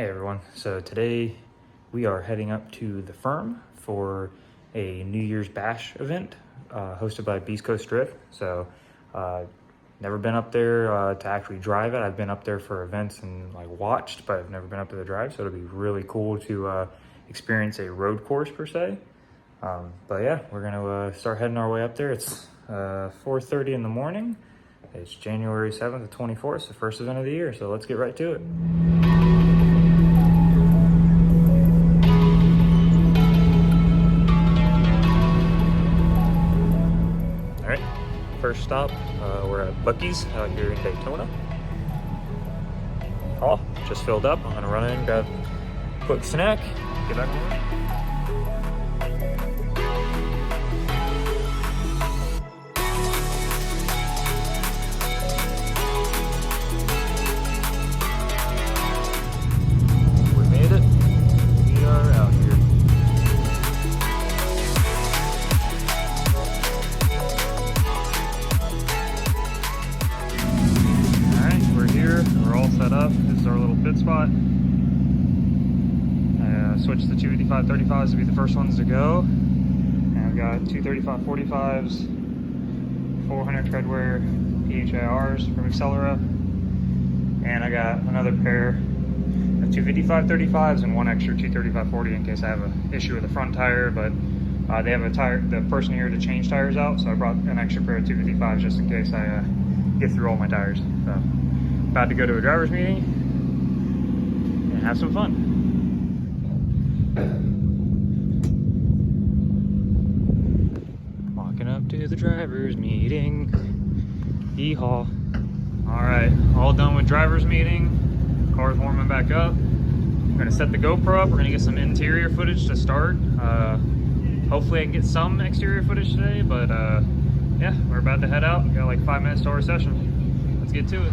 Hey everyone, so today we are heading up to the firm for a New Year's Bash event hosted by Beast Coast Drift. So never been up there to actually drive it. I've been up there for events and like watched, but I've never been up to the drive, so it'll be really cool to experience a road course per se. But yeah, we're gonna start heading our way up there. It's 4:30 in the morning. It's January 7th to 24th, the first event of the year, so let's get right to it. First stop, we're at Buc-ee's out here in Daytona. Oh, just filled up. I'm gonna run in, grab a quick snack, get back on the road. We made it. We are out here. We're all set up. This is our little pit spot. I switched the 255 35s to be the first ones to go. And I've got 235 45s, 400 treadwear PHIRs from Accelera, and I got another pair of 255 35s and one extra 235 40 in case I have an issue with the front tire. But they have the person here to change tires out, so I brought an extra pair of 255s just in case I get through all my tires. So, about to go to a driver's meeting and have some fun. Walking up to the driver's meeting. Yeehaw. All right, all done with driver's meeting. Car's warming back up. I'm gonna set the GoPro up. We're gonna get some interior footage to start. Hopefully I can get some exterior footage today, but yeah, we're about to head out. We got like 5 minutes to our session. Let's get to it.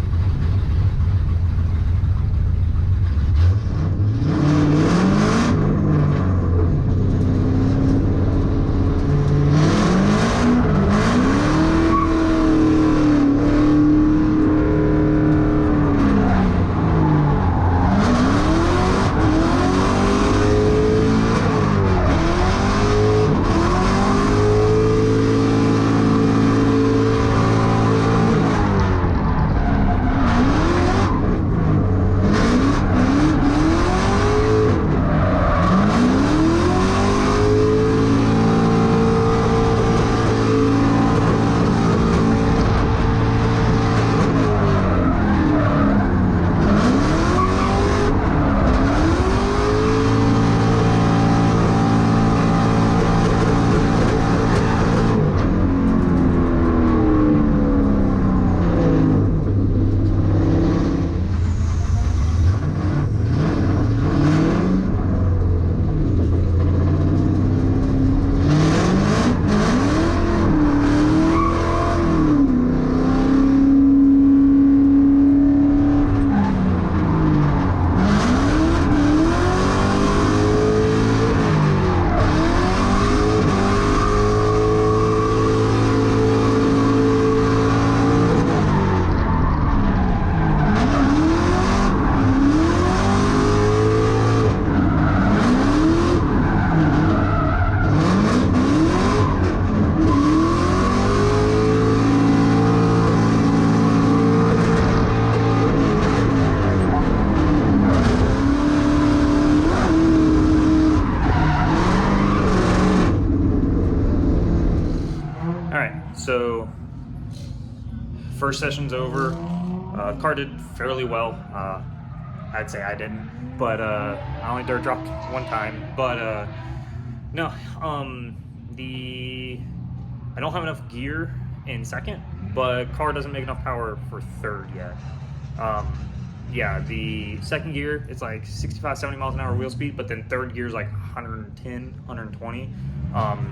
So first session's over. Car did fairly well. I'd say I didn't, but I only dirt dropped one time. But no, I don't have enough gear in second, but car doesn't make enough power for third yet. Yeah, the second gear, it's like 65, 70 miles an hour wheel speed, but then third gear is like 110, 120.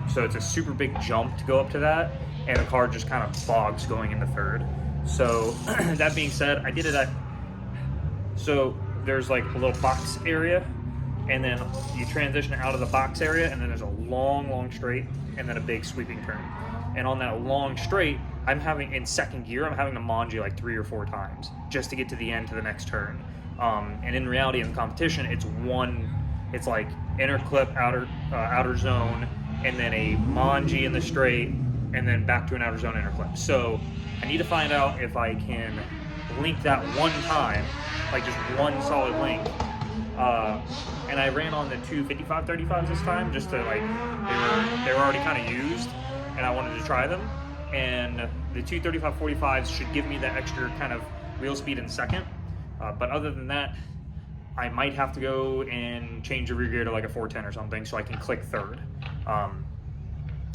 So it's a super big jump to go up to that, and the car just kind of bogs going into third. So that being said, I did it at, so there's like a little box area, and then you transition out of the box area, and then there's a long straight, and then a big sweeping turn. And on that long straight, I'm having, in second gear, I'm having to manji like 3 or 4 times just to get to the end to the next turn. And in reality, in the competition, it's like inner clip, outer zone, and then a manji in the straight, and then back to an outer zone inner clip. So I need to find out if I can link that one time, like just one solid link. And I ran on the two 55-35s this time, just to like, they were already kind of used, and I wanted to try them. And the two 35-45s should give me that extra kind of wheel speed in second. But other than that, I might have to go and change the rear gear to like a 410 or something so I can click third.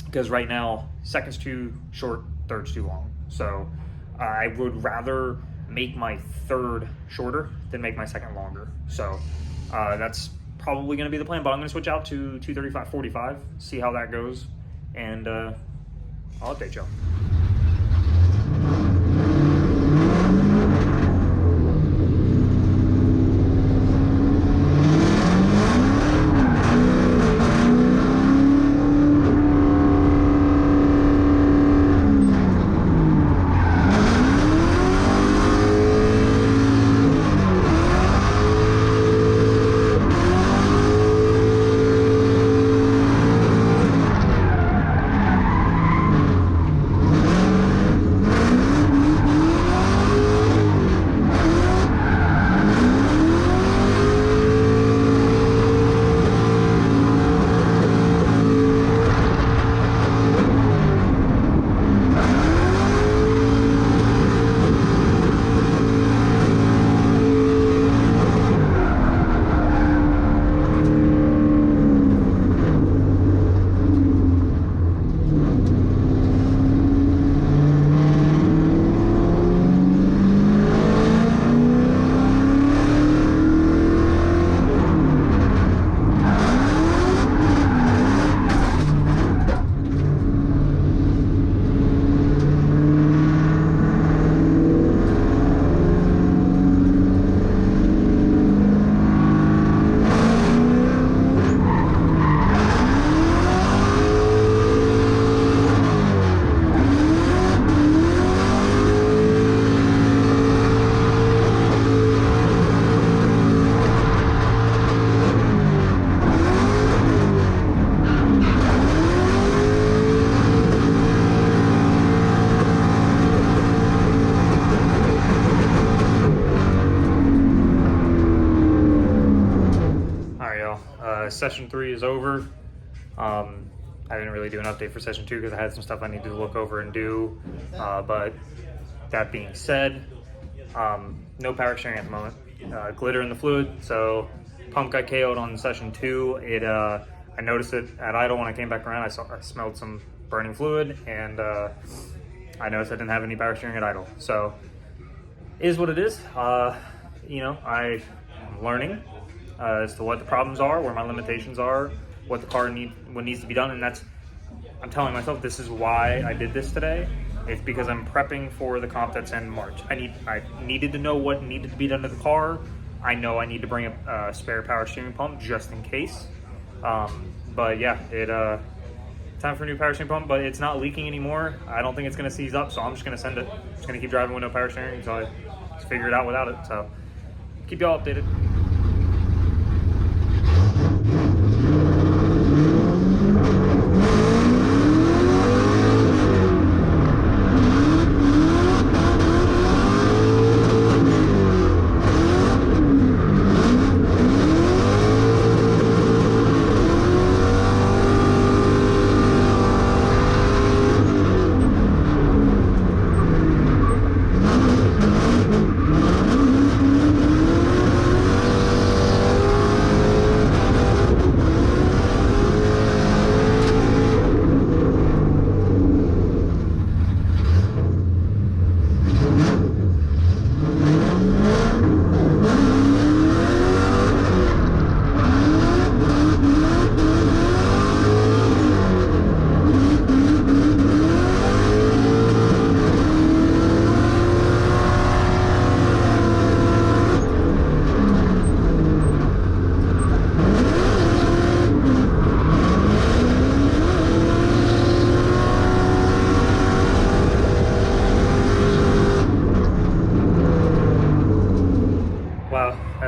Because right now, second's too short, third's too long. So I would rather make my third shorter than make my second longer. So that's probably going to be the plan, but I'm going to switch out to 235-45, see how that goes, and I'll update y'all. Session 3 is over. I didn't really do an update for session 2 because I had some stuff I needed to look over and do. But that being said, no power steering at the moment. Glitter in the fluid, so pump got KO'd on session 2. I noticed it at idle when I came back around. I smelled some burning fluid, and I noticed I didn't have any power steering at idle. So it is what it is. I'm learning as to what the problems are, where my limitations are, what the car what needs to be done, and I'm telling myself this is why I did this today. It's because I'm prepping for the comp that's in March. I needed to know what needed to be done to the car. I know I need to bring a spare power steering pump just in case. But yeah, time for a new power steering pump, but it's not leaking anymore. I don't think it's going to seize up, so I'm just going to send it. Just going to keep driving with no power steering until I just figure it out without it. So keep y'all updated.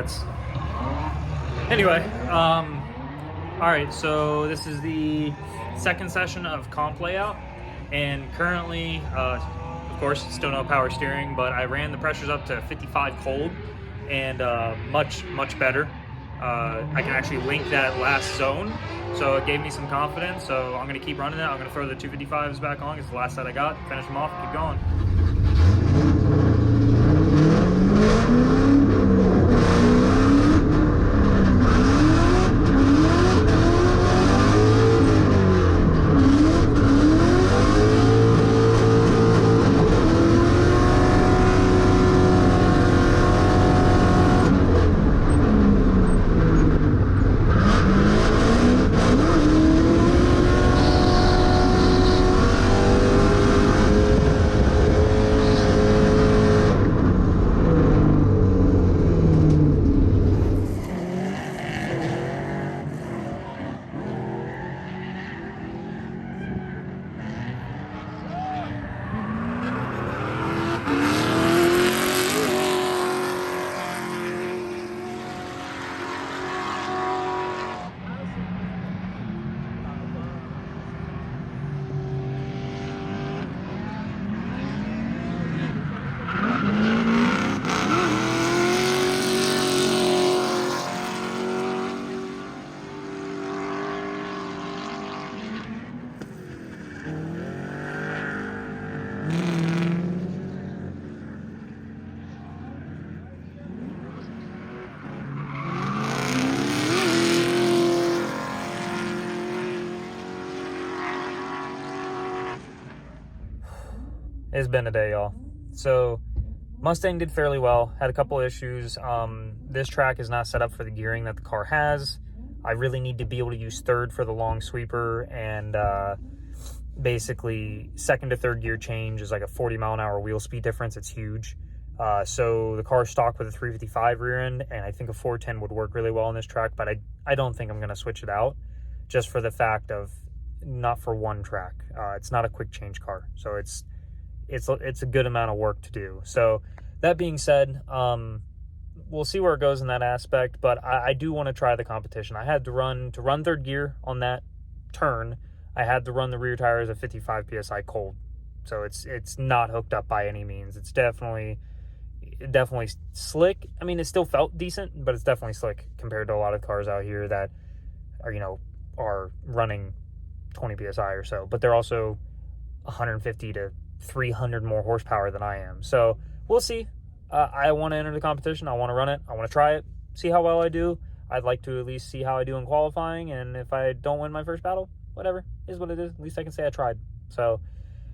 that's... Anyway, alright, so this is the second session of comp layout, and currently, of course, still no power steering, but I ran the pressures up to 55 cold, and much better. I can actually link that last zone, so it gave me some confidence, so I'm going to keep running it. I'm going to throw the 255s back on, it's the last set I got, finish them off, keep going. It's been a day, y'all. So Mustang did fairly well, had a couple issues. This track is not set up for the gearing that the car has. I really need to be able to use third for the long sweeper, and basically second to third gear change is like a 40-mile-an-hour wheel speed difference. It's huge. So the car is stocked with a 355 rear end, and I think a 410 would work really well on this track, but I don't think I'm going to switch it out just for the fact of not for one track. It's not a quick change car, so it's a good amount of work to do. So that being said, we'll see where it goes in that aspect, but I do want to try the competition. I had to run third gear on that turn. I had to run the rear tires at 55 psi cold, so it's not hooked up by any means. It's definitely slick. I mean, it still felt decent, but it's definitely slick compared to a lot of cars out here that are running 20 psi or so, but they're also 150 to 300 more horsepower than I am. So we'll see. I want to enter the competition. I want to run it. I want to try it, see how well I do. I'd like to at least see how I do in qualifying, and if I don't win my first battle, whatever, is what it is. At least I can say I tried. So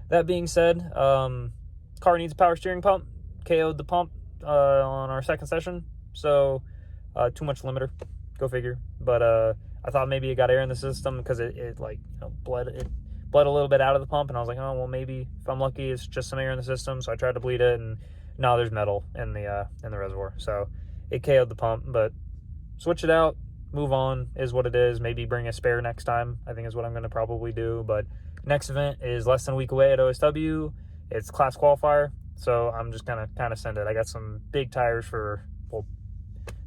that being said, car needs a power steering pump. KO'd the pump on our second session, so too much limiter, go figure. But I thought maybe it got air in the system because it bled a little bit out of the pump, and I was like, oh well, maybe if I'm lucky it's just some air in the system. So I tried to bleed it, and now there's metal in the reservoir, so it KO'd the pump. But switch it out, move on, is what it is. Maybe bring a spare next time, I think is what I'm going to probably do. But next event is less than a week away at OSW. It's class qualifier, so I'm just gonna kind of send it. I got some big tires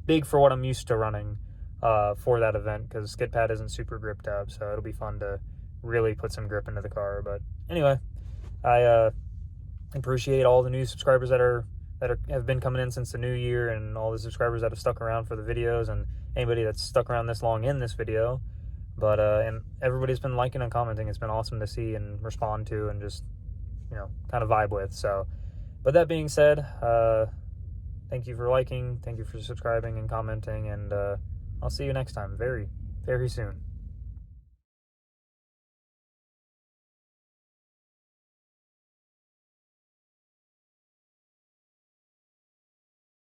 big for what I'm used to running for that event, because skid pad isn't super gripped up, so it'll be fun to really put some grip into the car. But anyway, I appreciate all the new subscribers that have been coming in since the new year, and all the subscribers that have stuck around for the videos, and anybody that's stuck around this long in this video. But and everybody's been liking and commenting. It's been awesome to see and respond to, and just kind of vibe with. So, but that being said, thank you for liking, thank you for subscribing and commenting, and I'll see you next time very, very soon.